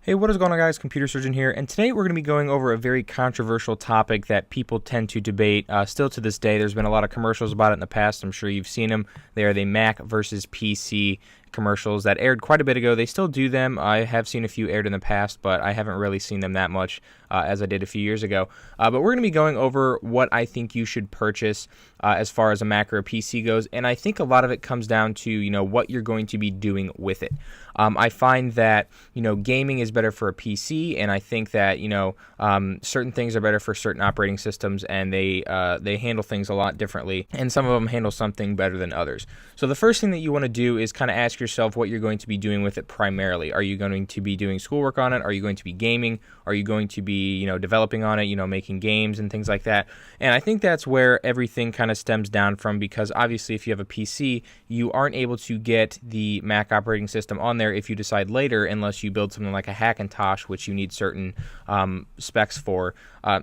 Hey, what is going on, guys? Computer Surgeon here, and today we're going to be going over a very controversial topic that people tend to debate still to this day. There's been a lot of commercials about it in the past. I'm sure you've seen them. They are the Mac versus PC commercials that aired quite a bit ago. They still do them. I have seen a few aired in the past, but I haven't really seen them that much as I did a few years ago. But we're going to be going over what I think you should purchase as far as a Mac or a PC goes, and I think a lot of it comes down to what you're going to be doing with it. I find that gaming is better for a PC, and I think that certain things are better for certain operating systems, and they handle things a lot differently, and some of them handle something better than others. So the first thing that you want to do is kind of ask yourself what you're going to be doing with it primarily. Are you going to be doing schoolwork on it? Are you going to be gaming? Are you going to be developing on it, making games and things like that? And I think that's where everything kind of stems down from, because obviously if you have a PC, you aren't able to get the Mac operating system on there if you decide later, unless you build something like a Hackintosh, which you need certain specs for.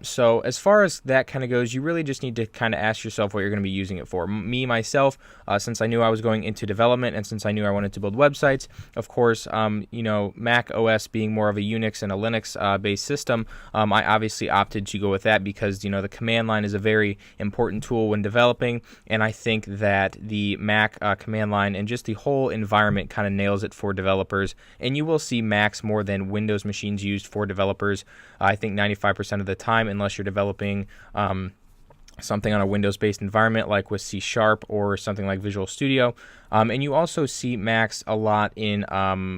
So as far as that kind of goes, you really just need to kind of ask yourself what you're going to be using it for. Myself, since I knew I was going into development, and since I knew I wanted to build websites, of course, Mac OS being more of a Unix and a Linux based system, I obviously opted to go with that because the command line is a very important tool when developing, and I think that the Mac command line and just the whole environment kind of nails it for developers. And you will see Macs more than Windows machines used for developers. I think 95% of the time, unless you're developing something on a Windows-based environment like with C# or something like Visual Studio. And you also see Macs a lot in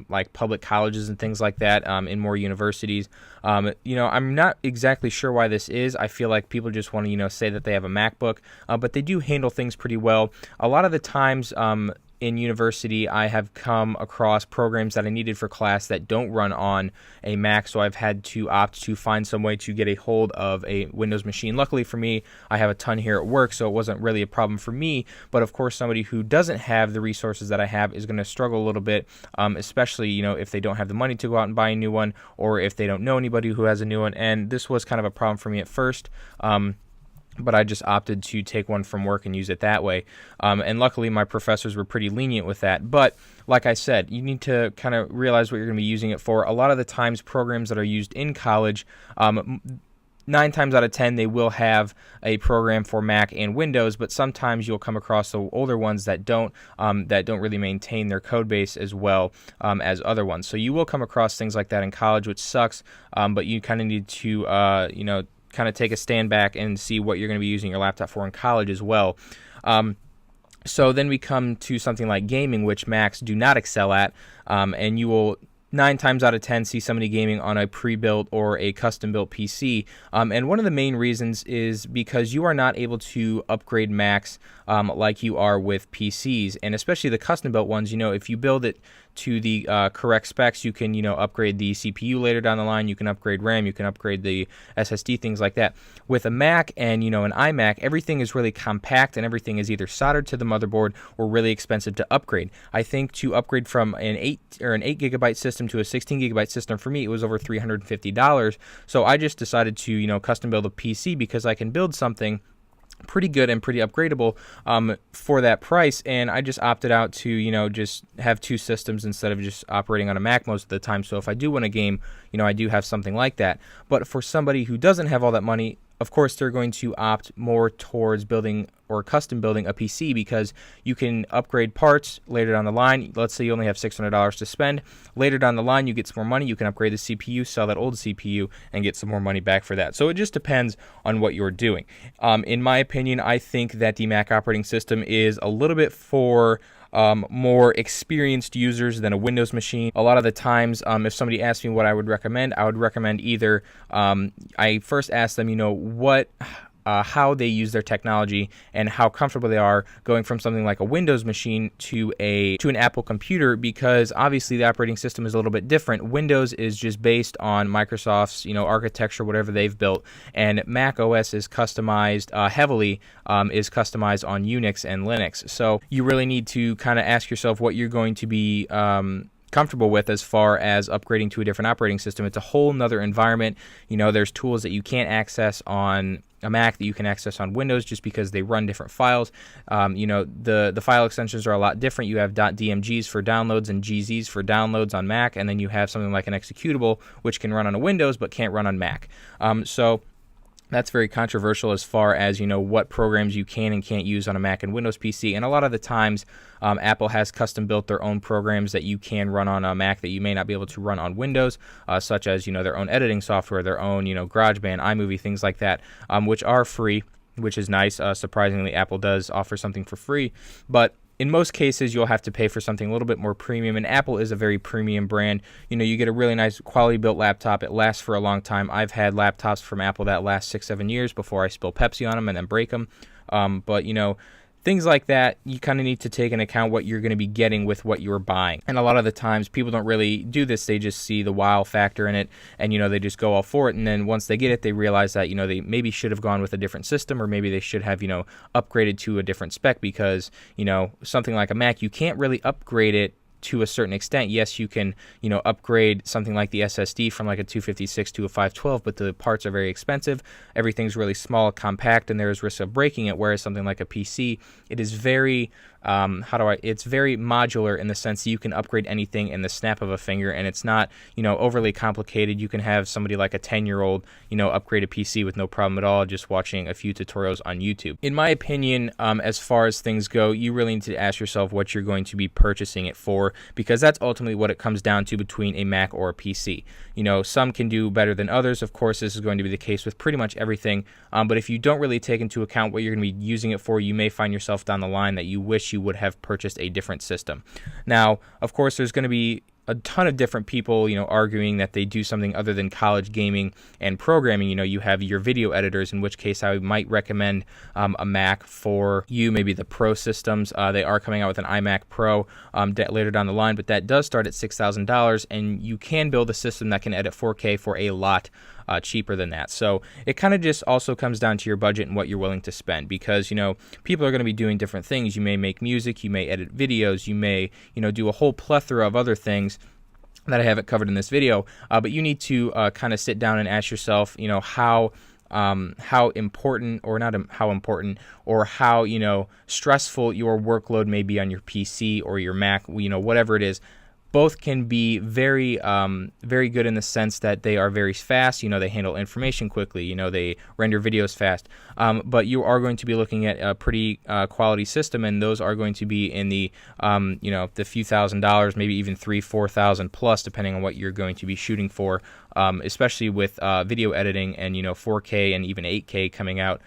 like public colleges and things like that, in more universities. I'm not exactly sure why this is. I feel like people just want to say that they have a MacBook, but they do handle things pretty well. A lot of the times in university, I have come across programs that I needed for class that don't run on a Mac, so I've had to opt to find some way to get a hold of a Windows machine. Luckily for me, I have a ton here at work, so it wasn't really a problem for me, but of course somebody who doesn't have the resources that I have is going to struggle a little bit, especially if they don't have the money to go out and buy a new one, or if they don't know anybody who has a new one. And this was kind of a problem for me at first. But I just opted to take one from work and use it that way. And luckily, my professors were pretty lenient with that. But like I said, you need to kind of realize what you're going to be using it for. A lot of the times, programs that are used in college, 9 times out of 10, they will have a program for Mac and Windows, but sometimes you'll come across the older ones that don't really maintain their code base as well as other ones. So you will come across things like that in college, which sucks, but you kind of need to, kind of take a stand back and see what you're going to be using your laptop for in college as well. So then we come to something like gaming, which Macs do not excel at, and you will 9 times out of 10 see somebody gaming on a pre-built or a custom-built PC. And one of the main reasons is because you are not able to upgrade Macs like you are with PCs, and especially the custom-built ones. If you build it to the correct specs, you can upgrade the CPU later down the line. You can upgrade RAM, you can upgrade the SSD, things like that. With a Mac and an iMac, everything is really compact, and everything is either soldered to the motherboard or really expensive to upgrade. I think to upgrade from an 8 gigabyte system to a 16 gigabyte system, for me it was over $350. So I just decided to custom build a PC because I can build something pretty good and pretty upgradable for that price, and I just opted out to just have 2 systems instead of just operating on a Mac most of the time. So if I do want a game, I do have something like that. But for somebody who doesn't have all that money, of course they're going to opt more towards building or custom building a PC, because you can upgrade parts later down the line. Let's say you only have $600 to spend. Later down the line, you get some more money. You can upgrade the CPU, sell that old CPU, and get some more money back for that. So it just depends on what you're doing. In my opinion, I think that the Mac operating system is a little bit for more experienced users than a Windows machine. A lot of the times, if somebody asks me what I would recommend either, I first ask them, how they use their technology and how comfortable they are going from something like a Windows machine to an Apple computer, because obviously the operating system is a little bit different. Windows is just based on Microsoft's architecture, whatever they've built, and Mac OS is customized heavily is customized on Unix and Linux. So you really need to kind of ask yourself what you're going to be comfortable with as far as upgrading to a different operating system. It's a whole nother environment. There's tools that you can't access on a Mac that you can access on Windows, just because they run different files. The file extensions are a lot different. You have .dmgs for downloads and gzs for downloads on Mac, and then you have something like an executable which can run on a Windows but can't run on Mac. So that's very controversial as far as, what programs you can and can't use on a Mac and Windows PC. And a lot of the times, Apple has custom built their own programs that you can run on a Mac that you may not be able to run on Windows, such as, their own editing software, their own, GarageBand, iMovie, things like that, which are free, which is nice. Surprisingly, Apple does offer something for free, but in most cases, you'll have to pay for something a little bit more premium, and Apple is a very premium brand. You get a really nice quality-built laptop. It lasts for a long time. I've had laptops from Apple that last 6-7 years before I spill Pepsi on them and then break them. But things like that, you kind of need to take into account what you're going to be getting with what you're buying. And a lot of the times, people don't really do this. They just see the wow factor in it, and, they just go all for it. And then once they get it, they realize that, they maybe should have gone with a different system, or maybe they should have, upgraded to a different spec, because, something like a Mac, you can't really upgrade it to a certain extent. Yes, you can, upgrade something like the SSD from like a 256 to a 512, but the parts are very expensive. Everything's really small, compact, and there's risk of breaking it. Whereas something like a PC, it is very, it's very modular in the sense that you can upgrade anything in the snap of a finger, and it's not, overly complicated. You can have somebody like a 10-year-old, upgrade a PC with no problem at all, just watching a few tutorials on YouTube. In my opinion, as far as things go, you really need to ask yourself what you're going to be purchasing it for, because that's ultimately what it comes down to between a Mac or a PC. Some can do better than others. Of course, this is going to be the case with pretty much everything, but if you don't really take into account what you're going to be using it for, you may find yourself down the line that you wish you would have purchased a different system. Now, of course, there's going to be a ton of different people, arguing that they do something other than college gaming and programming. You have your video editors, in which case I might recommend a Mac for you, maybe the Pro systems. They are coming out with an iMac Pro later down the line, but that does start at $6,000, and you can build a system that can edit 4K for a lot cheaper than that. So it kind of just also comes down to your budget and what you're willing to spend, because people are going to be doing different things. You may make music, you may edit videos, you may do a whole plethora of other things that I haven't covered in this video, but you need to kind of sit down and ask yourself, how important, or not how important, or how stressful your workload may be on your PC or your Mac, whatever it is. Both can be very, very good in the sense that they are very fast. They handle information quickly. They render videos fast. But you are going to be looking at a pretty quality system, and those are going to be in the, the few $1,000s, maybe even $3,000-$4,000 plus, depending on what you're going to be shooting for. Especially with video editing and 4K and even 8K coming out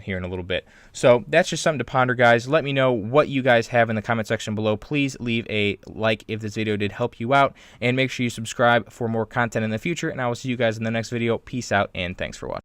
here in a little bit. So that's just something to ponder, guys. Let me know what you guys have in the comment section below. Please leave a like if this video did help you out, and make sure you subscribe for more content in the future, and I will see you guys in the next video. Peace out, and thanks for watching.